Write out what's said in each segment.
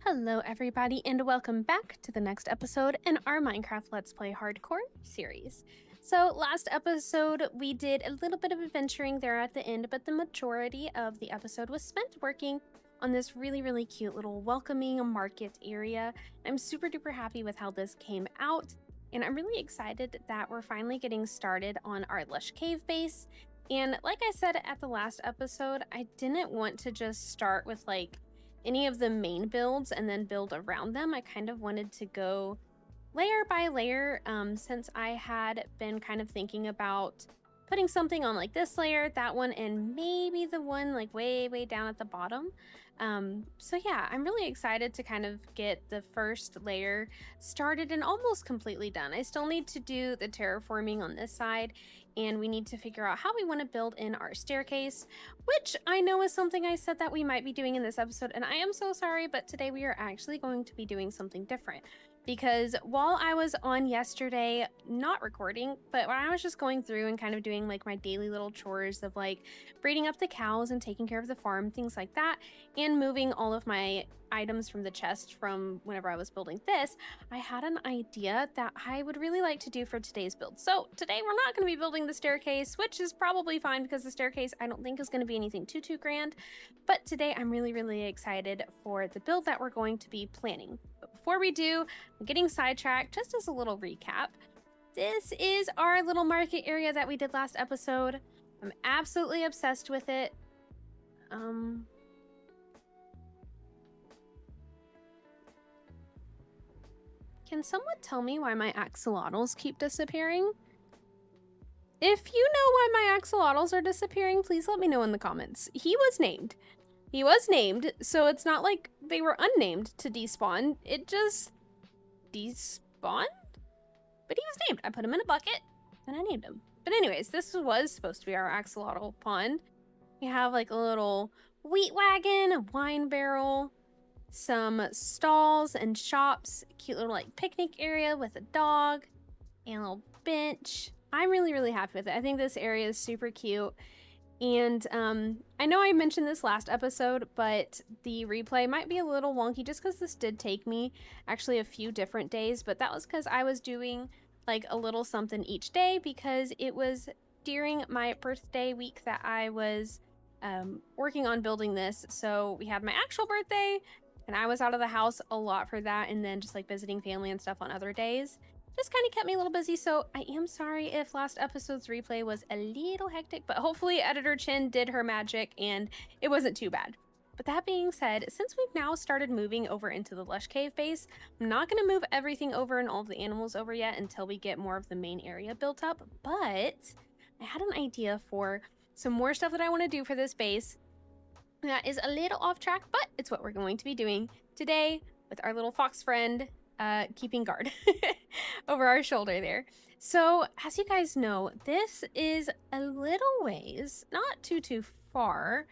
Hello everybody and welcome back to the next episode in our Minecraft Let's Play Hardcore series. So last episode we did a little bit of adventuring there at the end, but the majority of the episode was spent working on this really cute little welcoming market area. I'm super duper happy with how this came out, and I'm really excited that we're finally getting started on our lush cave base. And like I said at the last episode, I didn't want to just start with any of the main builds and then build around them. I kind of wanted to go layer by layer, since I had been kind of thinking about putting something on like this layer, that one, and maybe the one like way down at the bottom. So yeah, I'm really excited to kind of get the first layer started and almost completely done. I still need to do the terraforming on this side, and we need to figure out how we want to build in our staircase, which I know is something I said that we might be doing in this episode, and I am so sorry, but today we are actually going to be doing something different. Because while I was on yesterday, not recording, but when I was just going through and kind of doing like my daily little chores of like breeding up the cows and taking care of the farm, things like that, and moving all of my items from the chest from whenever I was building this, I had an idea that I would really like to do for today's build. So today we're not going to be building the staircase, which is probably fine because the staircase I don't think is going to be anything too grand. But today I'm really excited for the build that we're going to be planning. But before we do, I'm getting sidetracked. Just as a little recap, this is our little market area that we did last episode. I'm absolutely obsessed with it. Can someone tell me why my axolotls keep disappearing? If you know why my axolotls are disappearing, please let me know in the comments. He was named, so it's not like they were unnamed to despawn. It just despawned? But he was named. I put him in a bucket, and I named him. But anyways, this was supposed to be our axolotl pond. We have like a little wheat wagon, a wine barrel, some stalls and shops, a cute little like picnic area with a dog, and a little bench. I'm really happy with it. I think this area is super cute. And I know I mentioned this last episode, but the replay might be a little wonky just because this did take me actually a few different days, but that was because I was doing like a little something each day because it was during my birthday week that I was working on building this. So we had my actual birthday, and I was out of the house a lot for that, and then just like visiting family and stuff on other days. Just kind of kept me a little busy, so I am sorry if last episode's replay was a little hectic, but hopefully Editor Chin did her magic and it wasn't too bad. But that being said, since we've now started moving over into the lush cave base, I'm not going to move everything over and all of the animals over yet until we get more of the main area built up, but I had an idea for some more stuff that I want to do for this base. That is a little off track, but it's what we're going to be doing today with our little fox friend keeping guard over our shoulder there. So as you guys know, this is a little ways, not too far,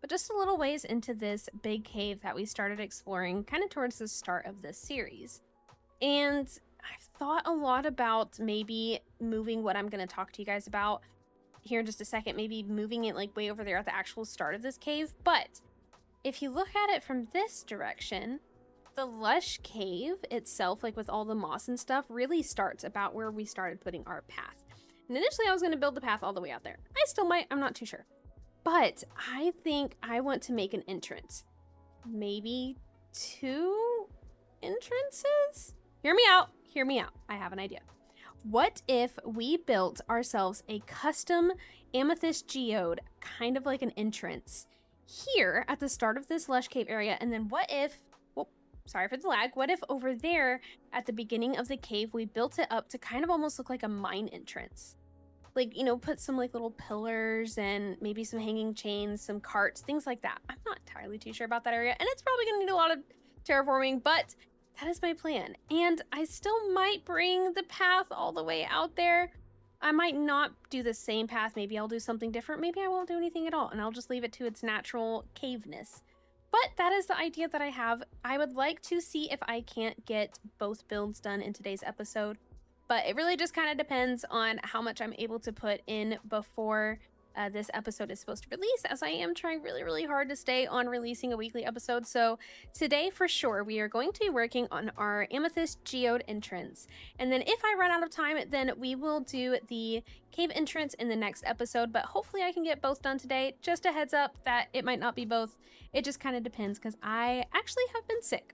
but just a little ways into this big cave that we started exploring kind of towards the start of this series. And I've thought a lot about maybe moving what I'm going to talk to you guys about here in just a second, maybe moving it like way over there at the actual start of this cave. But if you look at it from this direction, the lush cave itself, like with all the moss and stuff, really starts about where we started putting our path. And initially I was going to build the path all the way out there. I still might, I'm not too sure. But I think I want to make an entrance. Maybe 2 entrances? Hear me out. I have an idea. What if we built ourselves a custom Amethyst Geode, kind of like an entrance, here at the start of this lush cave area? And then what if, sorry for the lag, what if over there at the beginning of the cave we built it up to kind of almost look like a mine entrance? Like, you know, put some like little pillars and maybe some hanging chains, some carts, things like that. I'm not entirely too sure about that area, and it's probably gonna need a lot of terraforming, but that is my plan. And I still might bring the path all the way out there. I might not do the same path. Maybe I'll do something different. Maybe I won't do anything at all, and I'll just leave it to its natural caveness. But that is the idea that I have. I would like to see if I can't get both builds done in today's episode, but it really just kind of depends on how much I'm able to put in before this episode is supposed to release, as I am trying really, really hard to stay on releasing a weekly episode. So today, for sure, we are going to be working on our Amethyst Geode entrance. And then if I run out of time, then we will do the cave entrance in the next episode, but hopefully I can get both done today. Just a heads up that it might not be both. It just kind of depends, because I actually have been sick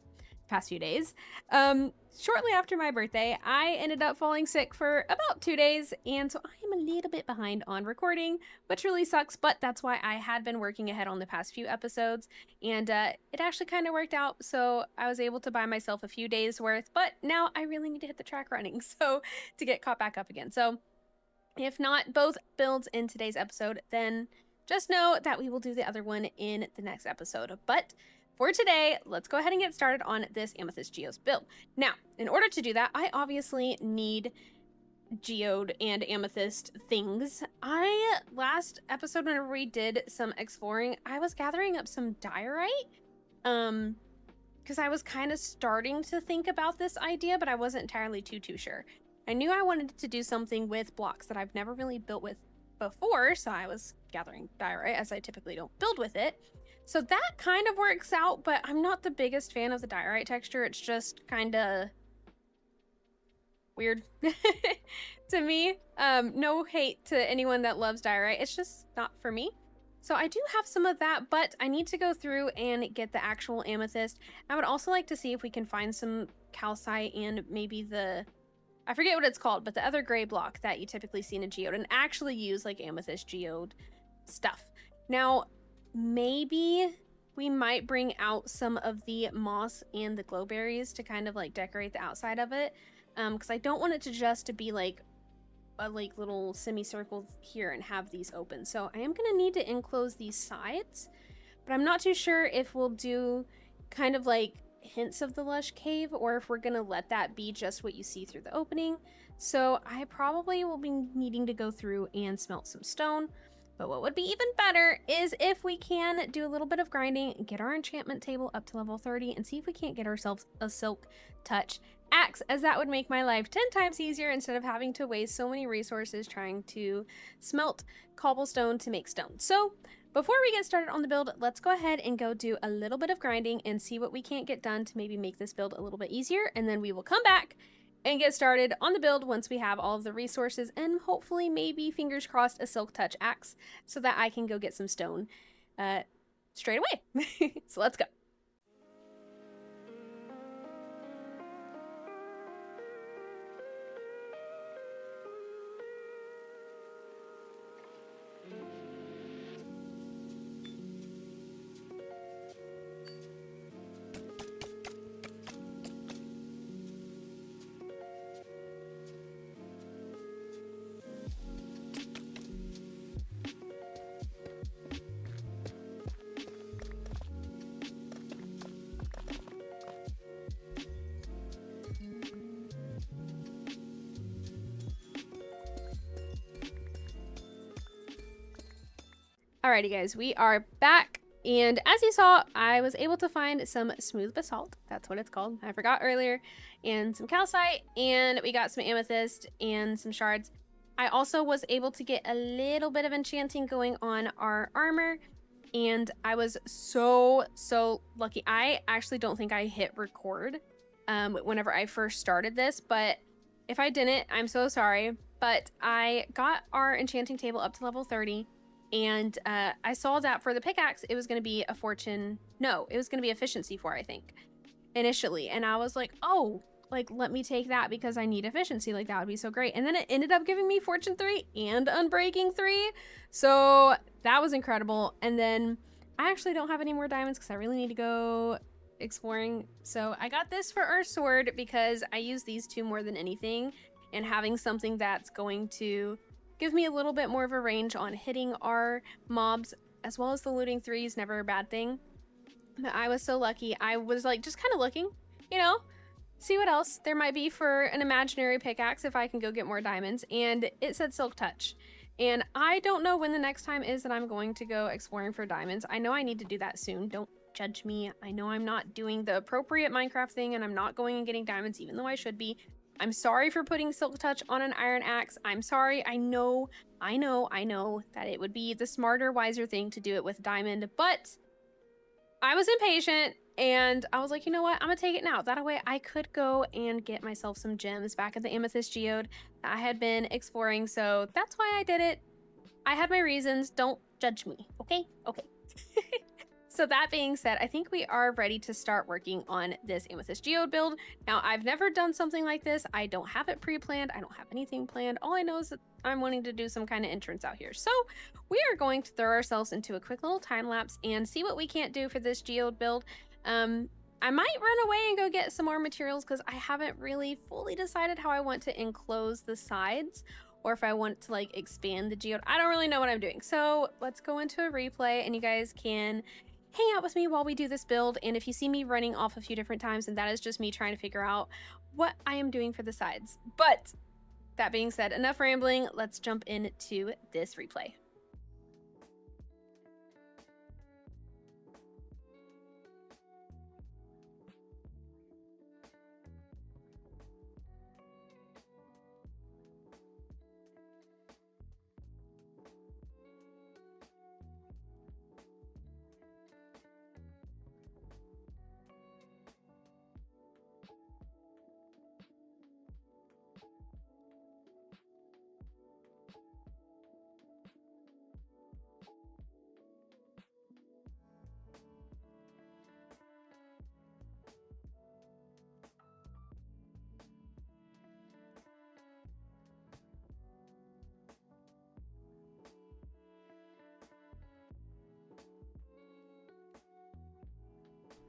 past few days. Shortly after my birthday, I ended up falling sick for about 2 days, and so I am a little bit behind on recording, which really sucks, but that's why I had been working ahead on the past few episodes, and it actually kind of worked out, so I was able to buy myself a few days worth, but now I really need to hit the track running, so to get caught back up again. So if not both builds in today's episode, then just know that we will do the other one in the next episode. But for today, let's go ahead and get started on this Amethyst Geodes build. Now, in order to do that, I obviously need Geode and Amethyst things. Last episode, whenever we did some exploring, I was gathering up some diorite, because I was kind of starting to think about this idea, but I wasn't entirely too sure. I knew I wanted to do something with blocks that I've never really built with before, so I was gathering diorite, as I typically don't build with it. So that kind of works out, but I'm not the biggest fan of the diorite texture. It's just kind of weird to me. No hate to anyone that loves diorite. It's just not for me. So I do have some of that, but I need to go through and get the actual amethyst. I would also like to see if we can find some calcite and maybe I forget what it's called, but the other gray block that you typically see in a geode, and actually use like amethyst geode stuff. Now, maybe we might bring out some of the moss and the glowberries to kind of like decorate the outside of it, because I don't want it to just to be like a little semicircle here and have these open. So I am gonna need to enclose these sides, but I'm not too sure if we'll do kind of like hints of the lush cave, or if we're gonna let that be just what you see through the opening. So I probably will be needing to go through and smelt some stone. But what would be even better is if we can do a little bit of grinding, get our enchantment table up to level 30, and see if we can't get ourselves a silk touch axe, as that would make my life 10 times easier instead of having to waste so many resources trying to smelt cobblestone to make stone. So before we get started on the build, let's go ahead and go do a little bit of grinding and see what we can't get done to maybe make this build a little bit easier, and then we will come back and get started on the build once we have all of the resources, and hopefully, maybe, fingers crossed, a silk touch axe so that I can go get some stone straight away. So let's go. Alrighty guys, we are back, and as you saw, I was able to find some smooth basalt, that's what it's called, I forgot earlier, and some calcite, and we got some amethyst and some shards. I also was able to get a little bit of enchanting going on our armor, and I was so lucky. I actually don't think I hit record whenever I first started this, but if I didn't, I'm so sorry, but I got our enchanting table up to level 30. And I saw that for the pickaxe, it was going to be a fortune. No, it was going to be efficiency 4, I think, initially. And I was like, oh, like, let me take that because I need efficiency. Like, that would be so great. And then it ended up giving me fortune 3 and unbreaking 3. So that was incredible. And then I actually don't have any more diamonds because I really need to go exploring. So I got this for our sword because I use these two more than anything. And having something that's going to give me a little bit more of a range on hitting our mobs, as well as the looting 3 is never a bad thing. But I was so lucky. I was like just kind of looking, you know, see what else there might be for an imaginary pickaxe if I can go get more diamonds, and it said silk touch. And I don't know when the next time is that I'm going to go exploring for diamonds. I know I need to do that soon. Don't judge me. I know I'm not doing the appropriate Minecraft thing, and I'm not going and getting diamonds even though I should be. I'm sorry for putting Silk Touch on an iron axe. I'm sorry. I know that it would be the smarter, wiser thing to do it with diamond, but I was impatient and I was like, you know what? I'm gonna take it now. That way I could go and get myself some gems back at the Amethyst Geode that I had been exploring. So that's why I did it. I had my reasons. Don't judge me. Okay? Okay. So that being said, I think we are ready to start working on this Amethyst Geode build. Now, I've never done something like this. I don't have it pre-planned. I don't have anything planned. All I know is that I'm wanting to do some kind of entrance out here. So we are going to throw ourselves into a quick little time lapse and see what we can't do for this Geode build. I might run away and go get some more materials because I haven't really fully decided how I want to enclose the sides, or if I want to like expand the geode. I don't really know what I'm doing. So let's go into a replay and you guys can hang out with me while we do this build. And if you see me running off a few different times, and that is just me trying to figure out what I am doing for the sides. But that being said, enough rambling, let's jump into this replay.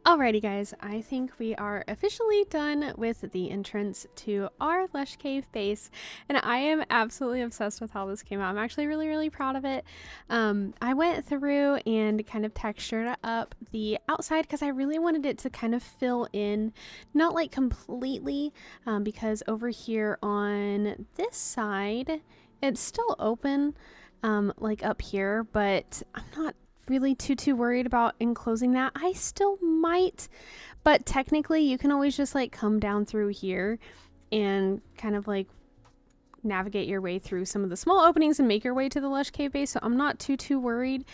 Alrighty guys, I think we are officially done with the entrance to our Lush Cave base, and I am absolutely obsessed with how this came out. I'm actually really proud of it. I went through and kind of textured up the outside because I really wanted it to kind of fill in, not like completely, because over here on this side, it's still open, like up here, but I'm not really too worried about enclosing that. I still might, but technically you can always just like come down through here and kind of like navigate your way through some of the small openings and make your way to the Lush Cave base, so I'm not too worried.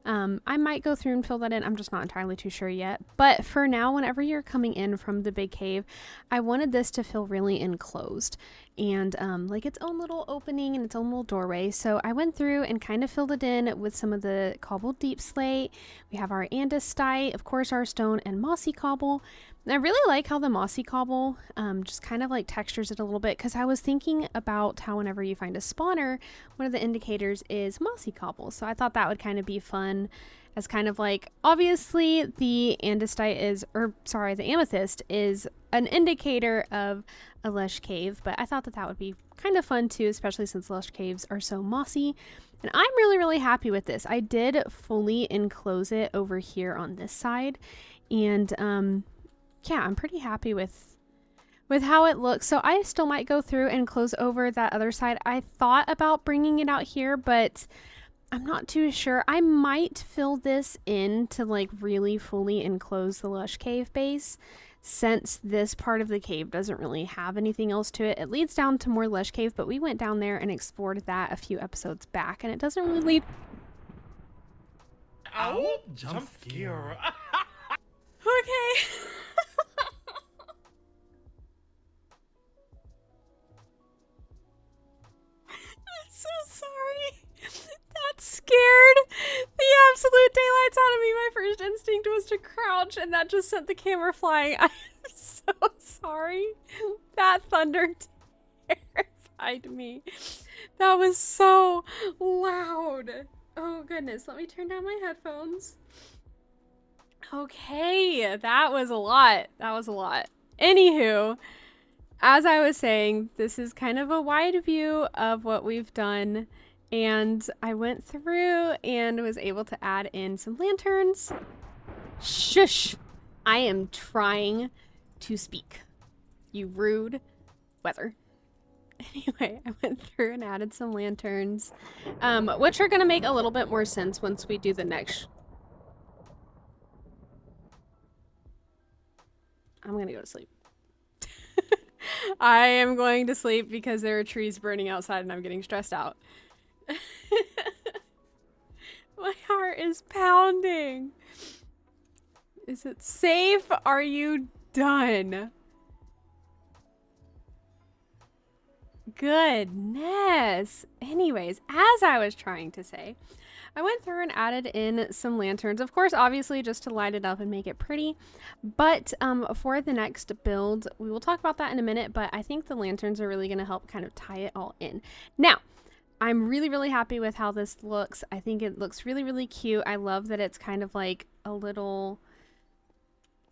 I might go through and fill that in. I'm just not entirely too sure yet. But for now, whenever you're coming in from the big cave, I wanted this to feel really enclosed and like its own little opening and its own little doorway. So I went through and kind of filled it in with some of the cobbled deep slate. We have our andesite, of course, our stone and mossy cobble. And I really like how the mossy cobble just kind of like textures it a little bit, because I was thinking about how whenever you find a spawner, one of the indicators is mossy cobble. So I thought that would kind of be fun as kind of like, obviously the andesite is, or sorry, the amethyst is an indicator of a lush cave, but I thought that that would be kind of fun too, especially since lush caves are so mossy. And I'm really happy with this. I did fully enclose it over here on this side, and yeah, I'm pretty happy with how it looks. So I still might go through and close over that other side. I thought about bringing it out here, but I'm not too sure. I might fill this in to like really fully enclose the lush cave base, since this part of the cave doesn't really have anything else to it. It leads down to more lush cave, but we went down there and explored that a few episodes back, and it doesn't really lead. Ow! Jump scare. Okay. I'm so sorry. That scared the absolute daylights out of me. My first instinct was to crouch, and that just sent the camera flying. I'm so sorry. That thunder terrified me. That was so loud. Oh goodness, let me turn down my headphones. Okay, that was a lot. That was a lot. Anywho, as I was saying, this is kind of a wide view of what we've done, and I went through and was able to add in some lanterns. Shush! I am trying to speak. You rude weather. Anyway, I went through and added some lanterns, which are going to make a little bit more sense once we do the next. I'm gonna go to sleep. I am going to sleep because there are trees burning outside and I'm getting stressed out. My heart is pounding. Is it safe? Are you done? Goodness. Anyways, as I was trying to say, I went through and added in some lanterns. Of course, obviously just to light it up and make it pretty. But for the next build, we will talk about that in a minute, but I think the lanterns are really going to help kind of tie it all in. Now, I'm really, really happy with how this looks. I think it looks really, really cute. I love that it's kind of like a little...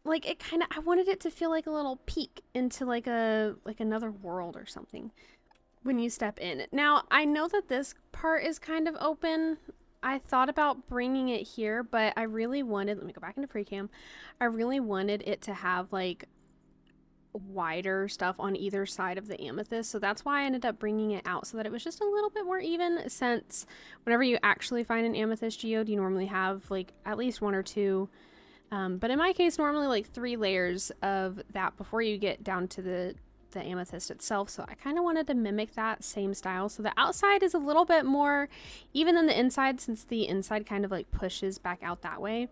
like it kind of... I wanted it to feel like a little peek into like another world or something when you step in. Now, I know that this part is kind of open. I thought about bringing it here, but I really wanted... let me go back into pre-cam. I really wanted it to have like wider stuff on either side of the amethyst, so that's why I ended up bringing it out so that it was just a little bit more even, since whenever you actually find an amethyst geode, you normally have like at least one or two, but in my case normally like 3 layers of that before you get down to the amethyst itself. So I kind of wanted to mimic that same style, so the outside is a little bit more even than the inside, since the inside kind of like pushes back out that way.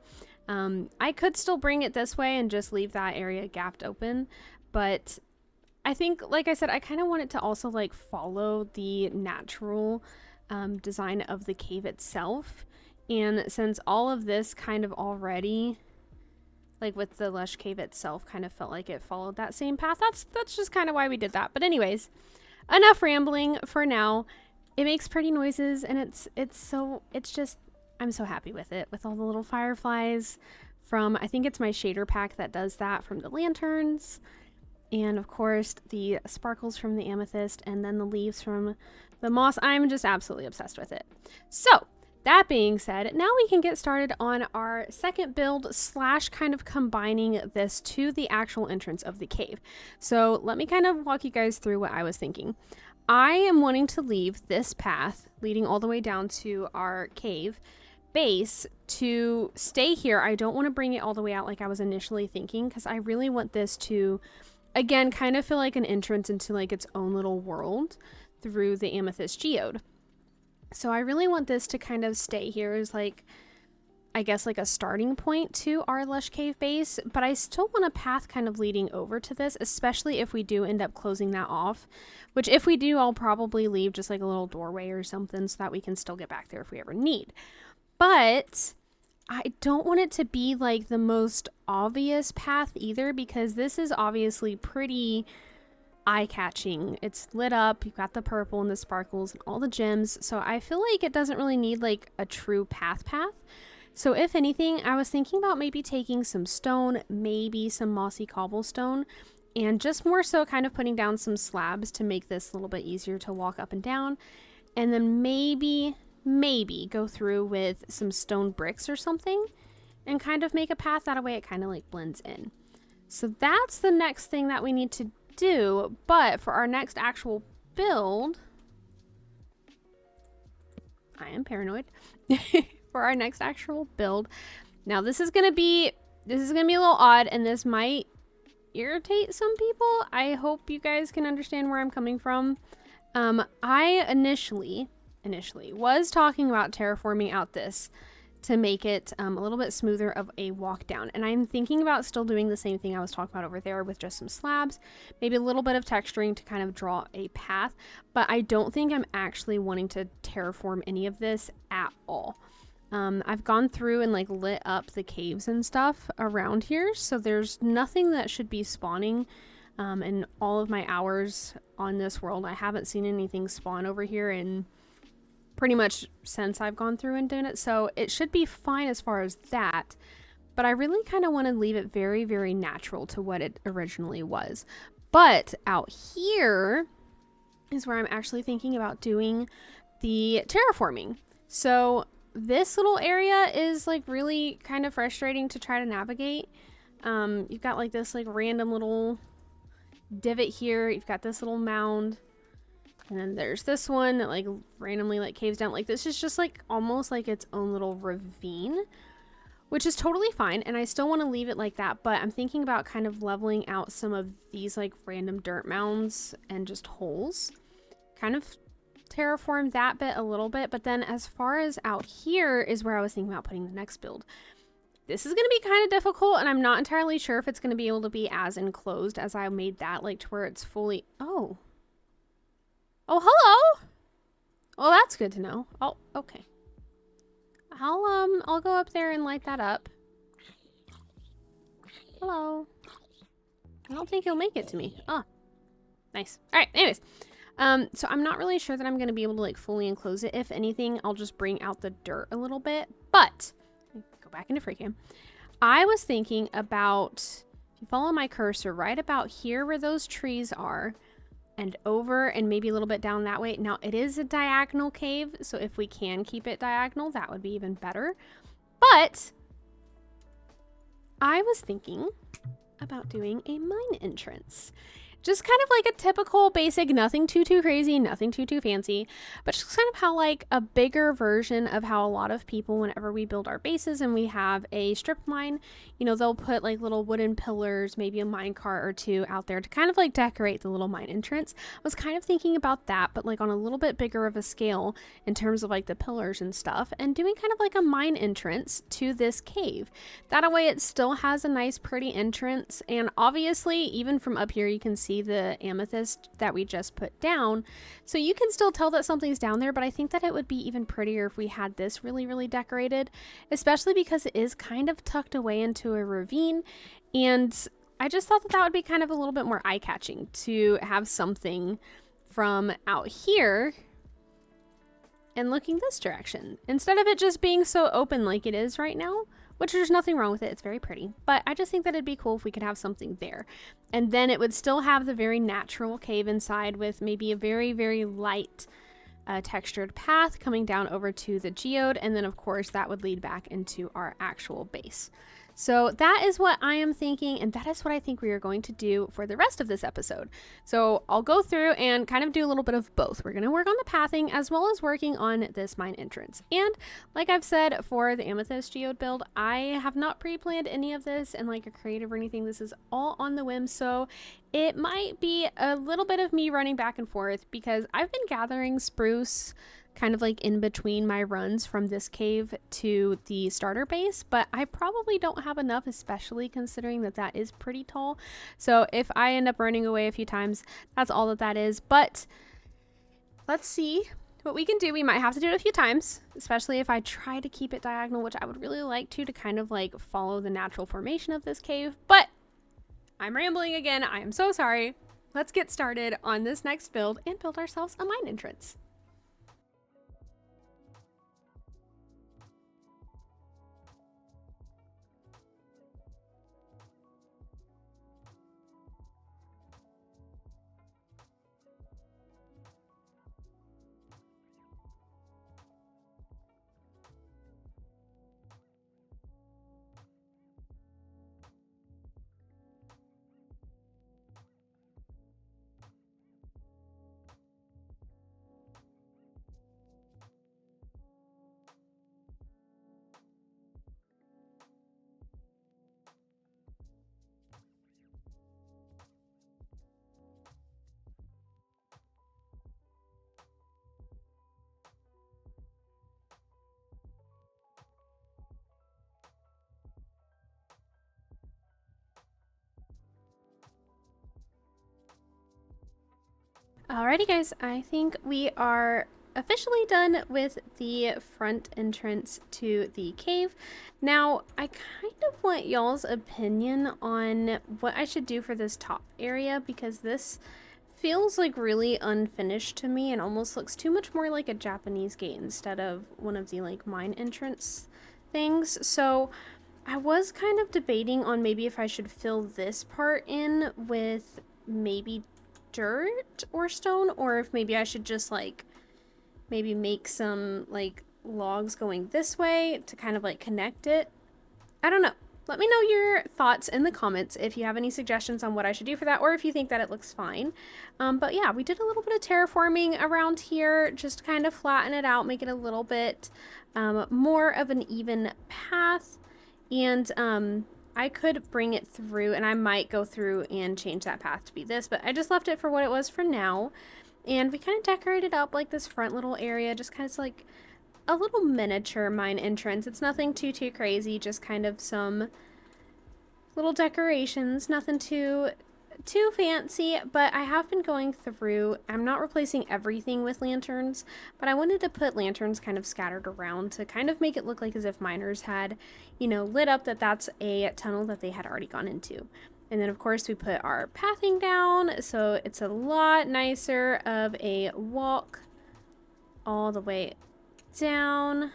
I could still bring it this way and just leave that area gapped open, but I think, like I said, I kind of want it to also like follow the natural design of the cave itself. And since all of this kind of already, like with the lush cave itself, kind of felt like it followed that same path, that's just kind of why we did that. But anyways, enough rambling for now. It makes pretty noises, and it's just, I'm so happy with it, with all the little fireflies from, I think it's my shader pack that does that, from the lanterns. And of course, the sparkles from the amethyst, and then the leaves from the moss. I'm just absolutely obsessed with it. So, that being said, now we can get started on our second build / kind of combining this to the actual entrance of the cave. So, let me kind of walk you guys through what I was thinking. I am wanting to leave this path leading all the way down to our cave base to stay here. I don't want to bring it all the way out like I was initially thinking, because I really want this to, again, kind of feel like an entrance into like its own little world through the amethyst geode. So I really want this to kind of stay here as like, I guess like a starting point to our lush cave base, but I still want a path kind of leading over to this, especially if we do end up closing that off, which if we do, I'll probably leave just like a little doorway or something so that we can still get back there if we ever need. But I don't want it to be like the most obvious path either, because this is obviously pretty eye-catching. It's lit up, you've got the purple and the sparkles and all the gems, so I feel like it doesn't really need like a true path. So if anything, I was thinking about maybe taking some stone, maybe some mossy cobblestone, and just more so kind of putting down some slabs to make this a little bit easier to walk up and down, and then maybe go through with some stone bricks or something and kind of make a path. That way it kind of like blends in. So that's the next thing that we need to do. But for our next actual build, I am paranoid. For our next actual build, now this is gonna be a little odd, and this might irritate some people. I hope you guys can understand where I'm coming from. I initially was talking about terraforming out this to make it a little bit smoother of a walk down, and I'm thinking about still doing the same thing I was talking about over there with just some slabs, maybe a little bit of texturing to kind of draw a path, but I don't think I'm actually wanting to terraform any of this at all. I've gone through and like lit up the caves and stuff around here, so there's nothing that should be spawning. In all of my hours on this world, I haven't seen anything spawn over here in pretty much since I've gone through and done it, so it should be fine as far as that. But I really kind of want to leave it very, very natural to what it originally was. But out here is where I'm actually thinking about doing the terraforming. So this little area is like really kind of frustrating to try to navigate. You've got like this like random little divot here, you've got this little mound, and then there's this one that like randomly like caves down. Like this is just like almost like its own little ravine, which is totally fine. And I still want to leave it like that, but I'm thinking about kind of leveling out some of these like random dirt mounds and just holes. Kind of terraform that bit a little bit, but then as far as out here is where I was thinking about putting the next build. This is going to be kind of difficult, and I'm not entirely sure if it's going to be able to be as enclosed as I made that, like to where it's fully... Oh, hello. Well, that's good to know. Oh, okay. I'll go up there and light that up. Hello. I don't think he'll make it to me. Oh, nice. All right, anyways. So I'm not really sure that I'm going to be able to like fully enclose it. If anything, I'll just bring out the dirt a little bit. But, go back into free cam. I was thinking about, if you follow my cursor, right about here where those trees are, and over and maybe a little bit down that way. Now, it is a diagonal cave, so if we can keep it diagonal, that would be even better. But I was thinking about doing a mine entrance. Just kind of like a typical basic, nothing too crazy, nothing too fancy, but just kind of how like a bigger version of how a lot of people, whenever we build our bases and we have a strip mine, you know, they'll put like little wooden pillars, maybe a mine cart or two out there to kind of like decorate the little mine entrance. I was kind of thinking about that, but like on a little bit bigger of a scale in terms of like the pillars and stuff, and doing kind of like a mine entrance to this cave. That way it still has a nice pretty entrance, and obviously even from up here you can see the amethyst that we just put down, so you can still tell that something's down there. But I think that it would be even prettier if we had this really decorated, especially because it is kind of tucked away into a ravine, and I just thought that that would be kind of a little bit more eye-catching to have something from out here and looking this direction instead of it just being so open like it is right now. Which there's nothing wrong with it, it's very pretty, but I just think that it'd be cool if we could have something there. And then it would still have the very natural cave inside with maybe a very light textured path coming down over to the geode, and then of course that would lead back into our actual base. So that is what I am thinking, and that is what I think we are going to do for the rest of this episode. So I'll go through and kind of do a little bit of both. We're going to work on the pathing as well as working on this mine entrance. And like I've said, for the Amethyst geode build, I have not pre-planned any of this and like a creative or anything. This is all on the whim, so it might be a little bit of me running back and forth because I've been gathering spruce kind of like in between my runs from this cave to the starter base, but I probably don't have enough, especially considering that that is pretty tall. So if I end up running away a few times, that's all that that is. But let's see what we can do. We might have to do it a few times, especially if I try to keep it diagonal, which I would really like to kind of like follow the natural formation of this cave. But I'm rambling again. I am so sorry. Let's get started on this next build and build ourselves a mine entrance. Alrighty guys, I think we are officially done with the front entrance to the cave. Now, I kind of want y'all's opinion on what I should do for this top area, because this feels like really unfinished to me and almost looks too much more like a Japanese gate instead of one of the like mine entrance things. So I was kind of debating on maybe if I should fill this part in with maybe dirt or stone, or if maybe I should just like maybe make some like logs going this way to kind of like connect it. I don't know. Let me know your thoughts in the comments if you have any suggestions on what I should do for that, or if you think that it looks fine. But yeah, we did a little bit of terraforming around here just to kind of flatten it out, make it a little bit more of an even path. And I could bring it through, and I might go through and change that path to be this, but I just left it for what it was for now. And we kind of decorated up like this front little area, just kind of like a little miniature mine entrance. It's nothing too crazy, just kind of some little decorations, nothing too fancy, but I have been going through, I'm not replacing everything with lanterns, but I wanted to put lanterns kind of scattered around to kind of make it look like as if miners had, you know, lit up that that's a tunnel that they had already gone into. And then of course we put our pathing down, so it's a lot nicer of a walk all the way down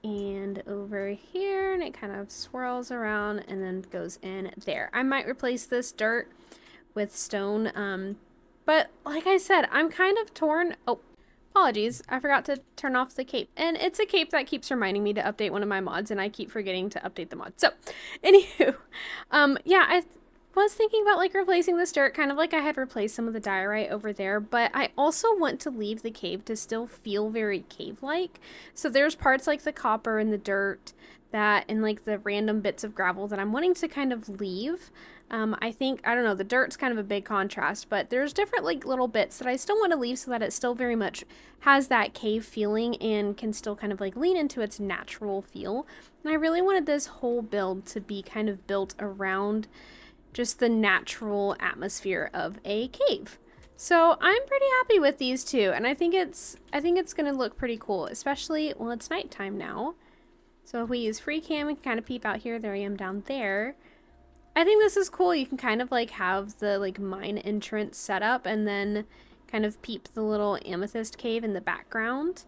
and over here, and it kind of swirls around and then goes in there. I might replace this dirt with stone, but like I said, I'm kind of torn. Oh, apologies, I forgot to turn off the cape, and it's a cape that keeps reminding me to update one of my mods, and I keep forgetting to update the mod. So anywho, yeah, I was thinking about like replacing this dirt, kind of like I had replaced some of the diorite over there, but I also want to leave the cave to still feel very cave-like. So there's parts like the copper and the dirt that, and like the random bits of gravel that I'm wanting to kind of leave. I think, I don't know, the dirt's kind of a big contrast, but there's different like little bits that I still want to leave so that it still very much has that cave feeling and can still kind of like lean into its natural feel. And I really wanted this whole build to be kind of built around just the natural atmosphere of a cave. So I'm pretty happy with these two, and I think it's gonna look pretty cool, especially, well, it's nighttime now. So if we use free cam, we can kind of peep out here. There I am down there. I think this is cool. You can kind of like have the like mine entrance set up and then kind of peep the little amethyst cave in the background.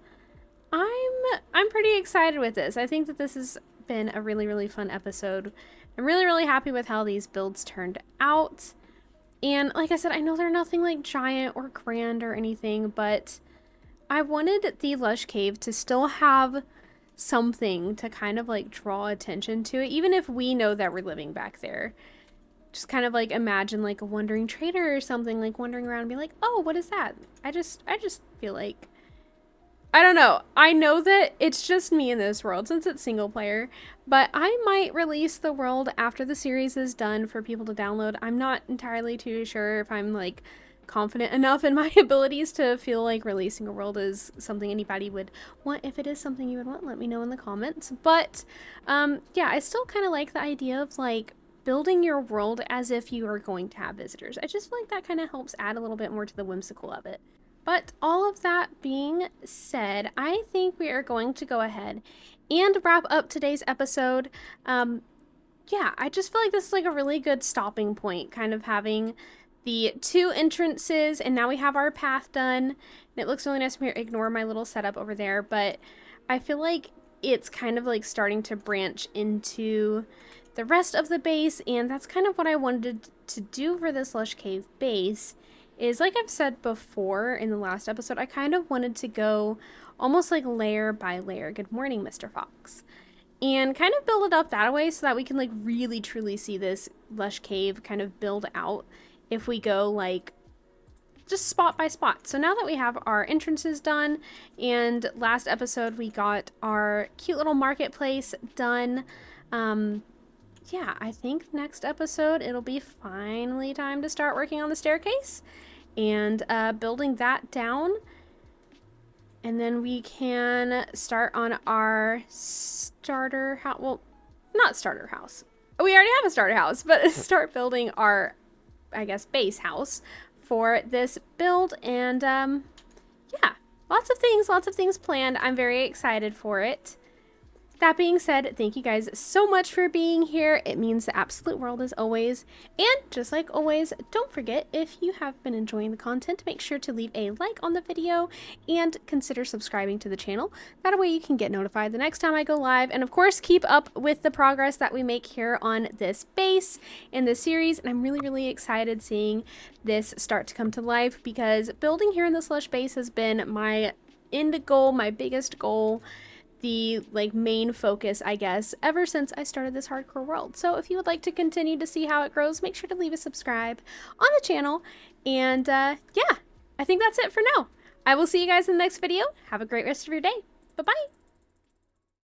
I'm pretty excited with this. I think that this has been a really fun episode. I'm really happy with how these builds turned out. And like I said, I know they're nothing like giant or grand or anything, but I wanted the lush cave to still have something to kind of like draw attention to it, even if we know that we're living back there. Just kind of like imagine like a wandering trader or something, like wandering around and be like, oh, what is that? I just feel like, I don't know. I know that it's just me in this world since it's single player, but I might release the world after the series is done for people to download. I'm not entirely too sure if I'm like confident enough in my abilities to feel like releasing a world is something anybody would want. If it is something you would want, let me know in the comments. But yeah, I still kind of like the idea of like building your world as if you are going to have visitors. I just feel like that kind of helps add a little bit more to the whimsical of it. But all of that being said, I think we are going to go ahead and wrap up today's episode. Yeah, I just feel like this is like a really good stopping point, kind of having the two entrances, and now we have our path done. And it looks really nice from here. Ignore my little setup over there, but I feel like it's kind of like starting to branch into the rest of the base, and that's kind of what I wanted to do for this Lush Cave base. Is like I've said before in the last episode, I kind of wanted to go almost like layer by layer. Good morning, Mr. Fox. And kind of build it up that way so that we can like really truly see this Lush Cave kind of build out if we go like just spot by spot. So now that we have our entrances done, and last episode we got our cute little marketplace done, yeah, I think next episode it'll be finally time to start working on the staircase and building that down. And then we can start on our starter house. Well, not starter house. We already have a starter house, but start building our, I guess, base house for this build. And yeah, lots of things planned. I'm very excited for it. That being said, thank you guys so much for being here. It means the absolute world as always. And just like always, don't forget, if you have been enjoying the content, make sure to leave a like on the video and consider subscribing to the channel. That way you can get notified the next time I go live. And of course, keep up with the progress that we make here on this base in this series. And I'm really excited seeing this start to come to life, because building here in this lush base has been my end goal, my biggest goal, the like main focus, I guess, ever since I started this hardcore world. So if you would like to continue to see how it grows, make sure to leave a subscribe on the channel. And yeah, I think that's it for now. I will see you guys in the next video. Have a great rest of your day. Bye-bye.